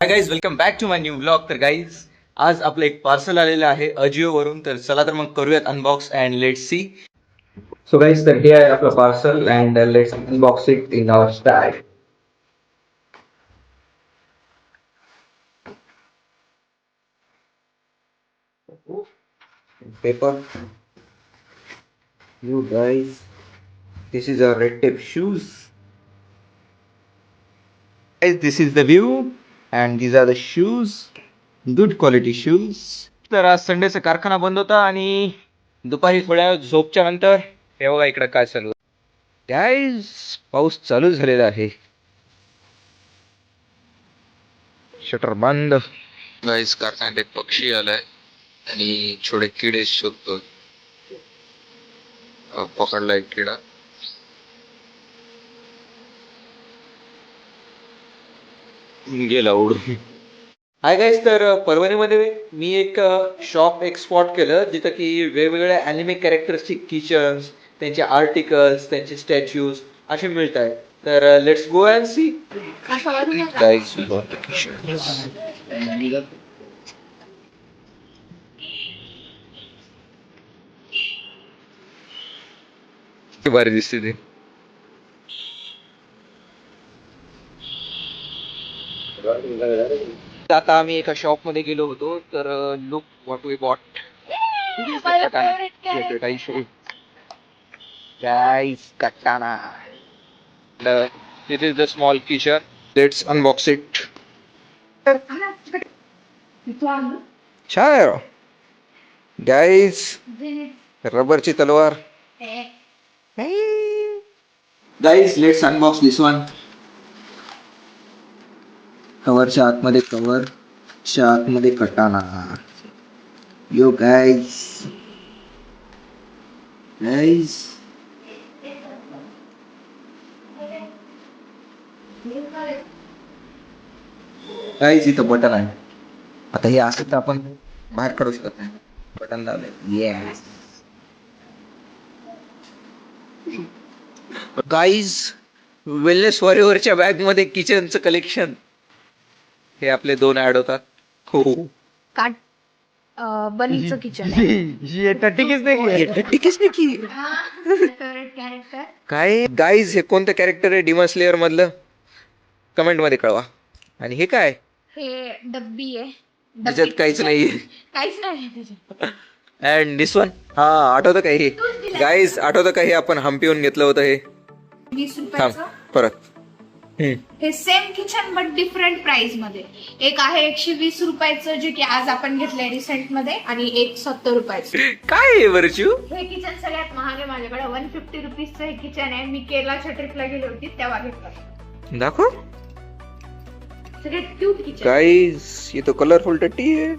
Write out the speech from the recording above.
High guys, welcome back to my new blog. तर guys आज आपलं एक पार्सल आलेलं आहे अजिओ वरून. तर चला तर मग करूयात unbox and let's see. So guys, तर हे आहे आपलं parcel and let's unbox it in our style. Paper. You guys, this is a red tape shoes. Guys, this is the view and these are the shoes. Good quality shoes. तर आज संडेचा कारखाना बंद होता आणि दुपारी थोड्या झोपच्या नंतर हे बघा इकडे काय चालू आहे. गाईज, पाऊस चालू झालेला आहे. शटर बंद. गाईज, कारखान्यात एक पक्षी आलाय आणि छोटे किडे शोधतोय. पकडला एक किडा. गेला उडून. हाय गाईज, तर परभणीमध्ये मी एक शॉप एक्सपोर्ट केलं जिथं की वेगवेगळ्या अॅनिमे कॅरेक्टर्सची किचन्स, त्यांचे आर्टिकल्स, त्यांचे स्टॅच्यूज असे मिळत आहेत. तर let's go and see. Guys, भारी दिसते ते. आता आम्ही एका शॉप मध्ये गेलो होतो. तर look what we bought. Guys, katana. This is the small feature. Let's unbox it. Sure. Guys, रबरची तलवार. Guys, let's unbox this one. कवरच्या आतमध्ये कवरच्या आतमध्ये कटाना. Yo guys. गाईज, इथं बटन आहे. आता हे असं तर आपण बाहेर काढू शकत नाही. बटन दाबले. येस. गाईज, वेलनेस वॉरियरच्या बॅग मध्ये किचनचं कलेक्शन. हे आपले 2 ऍड होतात. हो. काट बनीचं किचन आहे. फेवरेट कॅरेक्टर काय गाईज, हे कोणतं कॅरेक्टर आहे डिमन स्लेअर मधलं? कमेंट मध्ये कळवा. आणि हे काय? हे डब्बी आहे. त्याच्यात काहीच नाही. काहीच नाही त्याच्यात. And this one. हा, आठवतं का हे? गाईज, आठवतं का हे आपण हम्पीहून घेतलं होतं हे? 20 थांब, रुपयाचं. परत. हे same kitchen but different price मध्ये. एक आहे 120 रुपयाचं जे की आज आपण घेतलंय रिसेंट मध्ये, आणि एक 70 रुपयाचं. काय आहे वरचू? हे किचन सगळ्यात महाग आहे माझ्याकडे. 150 रुपीजचं हे किचन आहे. मी केरळच्या ट्रिपला गेली होती तेव्हा घेतलं. दाखव. सगळ्यात क्यूट किचन. गाइस, ये तो कलरफुल टट्टी है.